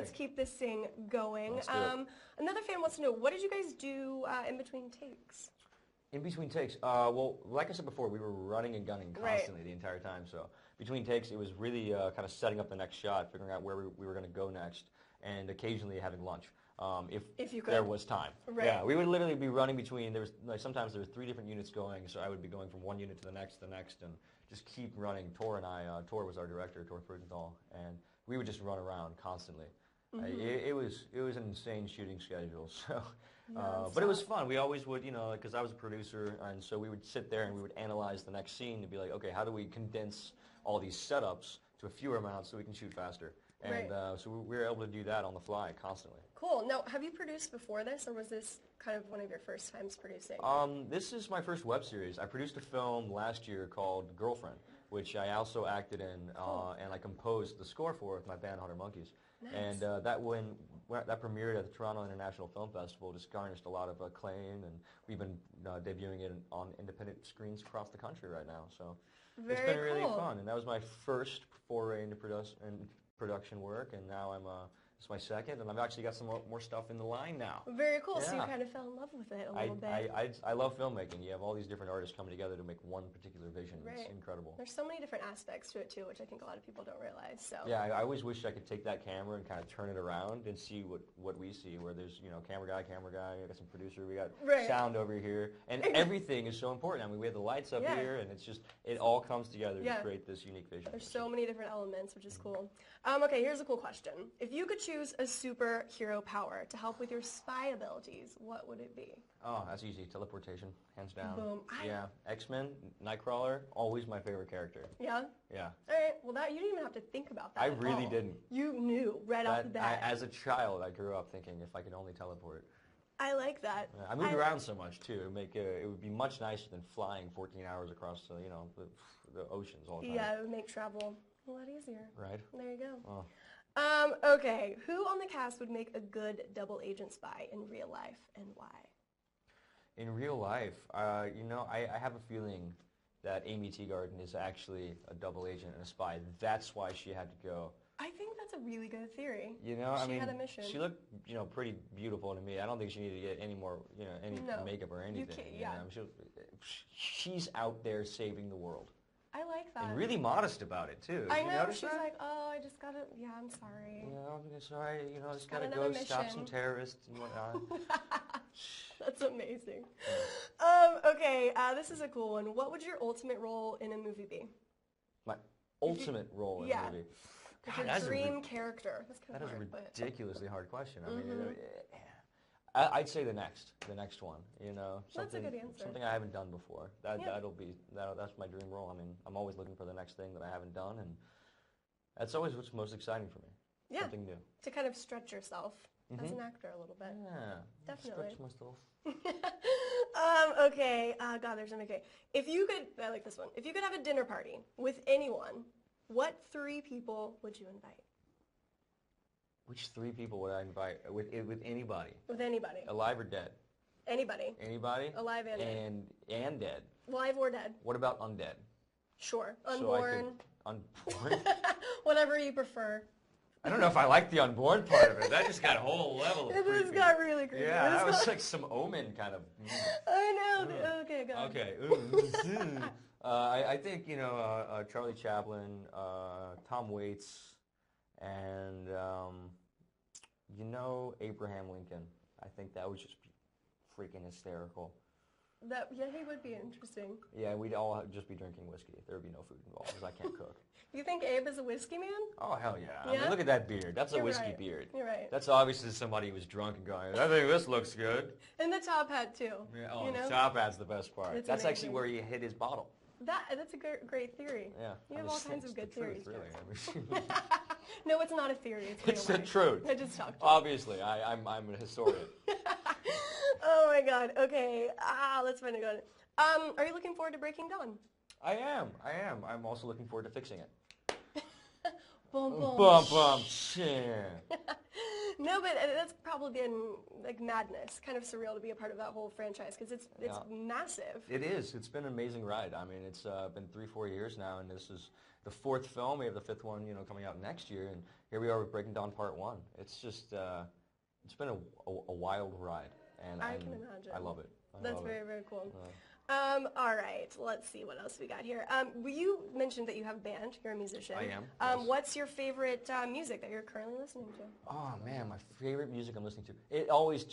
let's keep this thing going. Let's do it. Another fan wants to know, what did you guys do in between takes? In between takes, well, like I said before, we were running and gunning constantly the entire time. So between takes, it was really kind of setting up the next shot, figuring out where we were going to go next, and occasionally having lunch if you could. there was time. Right. Yeah, we would literally be running between. There was sometimes there were 3 different units going, so I would be going from one unit to the next, and just keep running. Tor and I, Tor was our director, Tor Freudenthal, and we would just run around constantly. It was an insane shooting schedule. So. But it was fun. We always would, because I was a producer, and so we would sit there and we would analyze the next scene to be like, okay, how do we condense all these setups to a fewer amounts so we can shoot faster? And so we were able to do that on the fly constantly. Cool. Now, have you produced before this, or was this kind of one of your first times producing? This is my first web series. I produced a film last year called Girlfriend, which I also acted in, and I composed the score for with my band, 100 Monkeys. Nice. And that premiered at the Toronto International Film Festival, just garnished a lot of acclaim, and we've been debuting it on independent screens across the country right now. So it's been really fun, and that was my first foray into production work, and now it's my second, and I've actually got some more stuff in the line now. Very cool. Yeah. So you kind of fell in love with it a little bit. I love filmmaking. You have all these different artists coming together to make one particular vision. Right. It's incredible. There's so many different aspects to it too, which I think a lot of people don't realize. So yeah, I always wish I could take that camera and kind of turn it around and see what we see. Where there's camera guy, we got some producer, we got sound over here, and everything is so important. I mean, we have the lights up here, and it's just it all comes together to create this unique vision. There's so many different elements, which is cool. Okay, here's a cool question. If you could choose a superhero power to help with your spy abilities, what would it be? Oh, that's easy. Teleportation, hands down. Boom. Yeah, X-Men, Nightcrawler, always my favorite character. Yeah? Yeah. All right, well, you didn't even have to think about that I really didn't. You knew right off the bat. As a child, I grew up thinking if I could only teleport. I like that. Yeah, I moved around so much, too. It would be much nicer than flying 14 hours across the oceans all the time. Yeah, it would make travel a lot easier. Right. There you go. Oh. Okay, who on the cast would make a good double agent spy in real life, and why? In real life, I have a feeling that Amy Teagarden is actually a double agent and a spy. That's why she had to go. I think that's a really good theory. She had a mission. She looked, pretty beautiful to me. I don't think she needed to get any more, any makeup or anything. You can't, yeah. She's out there saving the world. I like that. And really modest about it, too. I know. She's like, oh, I just got to, I'm sorry. I'm sorry. I just got to go stop some terrorists and whatnot. That's amazing. Okay, this is a cool one. What would your ultimate role in a movie be? My ultimate role in a movie? God, your dream character. That's kind of hard. That is a ridiculously hard question. I mean, I'd say the next one. That's a good answer. Something I haven't done before. That's my dream role. I mean, I'm always looking for the next thing that I haven't done, and that's always what's most exciting for me. Yeah. Something new. To kind of stretch yourself as an actor a little bit. Yeah. Definitely. Stretch myself. Okay. God, there's something. Okay. I like this one. If you could have a dinner party with anyone, what 3 people would you invite? Which 3 people would I invite? With anybody? With anybody. Alive or dead? Anybody. Anybody? Alive and dead. And dead. Alive or dead. What about undead? Sure. Unborn. Unborn? Whatever you prefer. I don't know if I like the unborn part of it. That just got a whole level of creepy. It just got really creepy. Yeah, that was like some Omen kind of. I know. Okay, go on. Okay. I think, Charlie Chaplin, Tom Waits, and, Abraham Lincoln. I think that would just be freaking hysterical. He would be interesting. Yeah, we'd all just be drinking whiskey. There would be no food involved because I can't cook. You think Abe is a whiskey man? Oh, hell yeah. I mean, look at that beard. That's a whiskey beard. You're right. That's obviously somebody who was drunk and going, I think this looks good. And the top hat, too. Yeah, the top hat's the best part. That's amazing. Actually where he hid his bottle. That's a great theory. Yeah. You have all kinds of good theories. Truth, really. No, it's not a theory. It's the truth. I just talked to Obviously, I'm a historian. Oh my God. Okay. Let's find a good one. Are you looking forward to Breaking Dawn? I am. I'm also looking forward to fixing it. Boom, boom. Bum, bum, No, but that's probably been like madness, kind of surreal to be a part of that whole franchise because it's massive. It is. It's been an amazing ride. I mean, it's been 3-4 years now, and this is the 4th film. We have the 5th one, coming out next year, and here we are with Breaking Dawn Part 1. It's just, it's been a wild ride, and I can imagine. I love it. That's very, very cool. All right, let's see what else we got here. You mentioned that you have a band. You're a musician. I am. Yes. What's your favorite music that you're currently listening to? Oh man, my favorite music I'm listening to. It always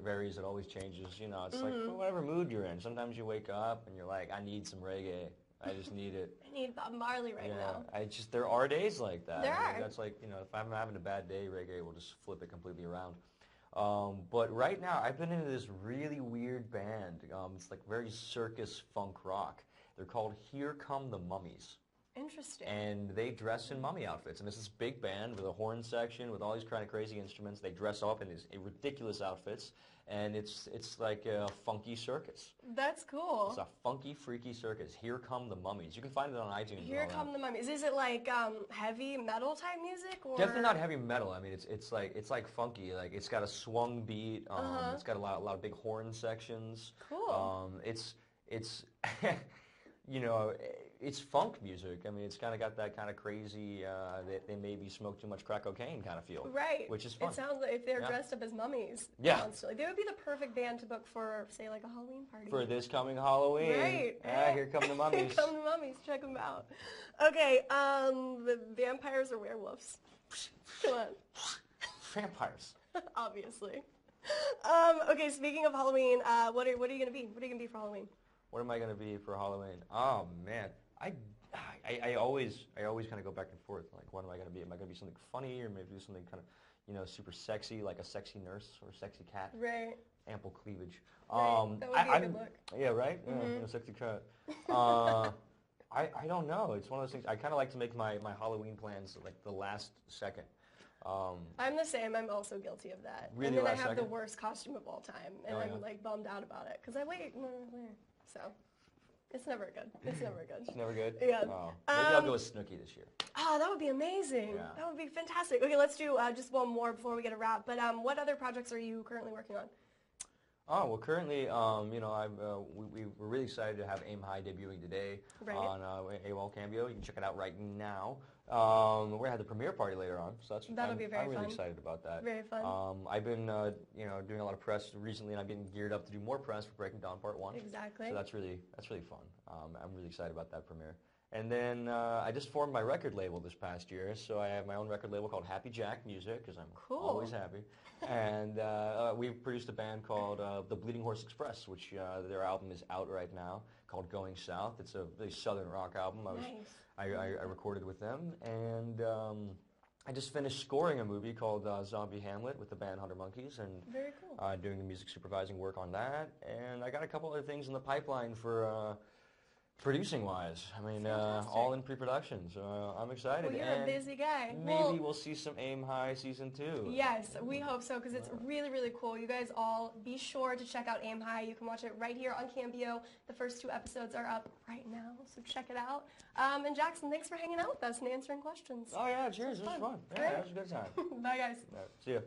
varies. It always changes. It's like whatever mood you're in. Sometimes you wake up and you're like, I need some reggae. I just need it. I need Bob Marley right now. There are days like that. There are. That's like, if I'm having a bad day, reggae will just flip it completely around. But right now, I've been into this really weird band. It's like very circus funk rock. They're called Here Come the Mummies. Interesting. And they dress in mummy outfits. And it's this big band with a horn section with all these kind of crazy instruments. They dress up in these ridiculous outfits. And it's like a funky circus. That's cool. It's a funky, freaky circus. Here Come the Mummies. You can find it on iTunes. Here Come the Mummies. Is it like heavy metal type music? Or? Definitely not heavy metal. I mean, it's like funky. Like it's got a swung beat. It's got a lot of big horn sections. Cool. It's it's funk music. I mean, it's kind of got that kind of crazy, they maybe smoke too much crack cocaine kind of feel. Right. Which is fun. It sounds like if they're dressed up as mummies constantly. They would be the perfect band to book for, say, like a Halloween party. For this coming Halloween. Right. Here come the mummies. Here come the mummies. Check them out. Okay, the vampires or werewolves? Come on. Vampires. Obviously. Okay, speaking of Halloween, what are you going to be? What are you going to be for Halloween? What am I going to be for Halloween? Oh, man. I always kind of go back and forth. Like, what am I going to be? Am I going to be something funny or maybe something kind of, super sexy, like a sexy nurse or a sexy cat? Right. Ample cleavage. Right. That would be a good look. Yeah, right? Yeah, sexy cat. I don't know. It's one of those things. I kind of like to make my Halloween plans like the last second. I'm the same. I'm also guilty of that. Really, and then I have second? the worst costume of all time, and I'm like bummed out about it because I wait. So it's never good. It's never good. It's never good? Yeah. Oh. Maybe I'll go with Snooki this year. Oh, that would be amazing. Yeah. That would be fantastic. Okay, let's do just one more before we get a wrap. But what other projects are you currently working on? Oh, well, currently, we're really excited to have Aim High debuting today on AWOL Cambio. You can check it out right now. We're going to have the premiere party later on, so that'll be very I'm really fun. excited about that. Very fun. I've been, doing a lot of press recently, and I'm getting geared up to do more press for Breaking Dawn Part 1. Exactly. So that's really fun. I'm really excited about that premiere. And then I just formed my record label this past year, so I have my own record label called Happy Jack Music, because I'm always happy. And we've produced a band called the Bleeding Horse Express, which their album is out right now, called Going South. It's a really southern rock album. I recorded with them, and I just finished scoring a movie called Zombie Hamlet with the band 100 Monkeys, and very cool. Doing the music supervising work on that. And I got a couple other things in the pipeline for producing-wise. I mean, all in pre-production, so I'm excited. Well, you're a busy guy. Maybe we'll see some Aim High Season 2. Yes, we hope so, because it's really, really cool. You guys all be sure to check out Aim High. You can watch it right here on Cambio. The first 2 episodes are up right now, so check it out. And Jackson, thanks for hanging out with us and answering questions. Oh, yeah, cheers. It was fun. Yeah, it was a good time. Bye, guys. All right, see ya.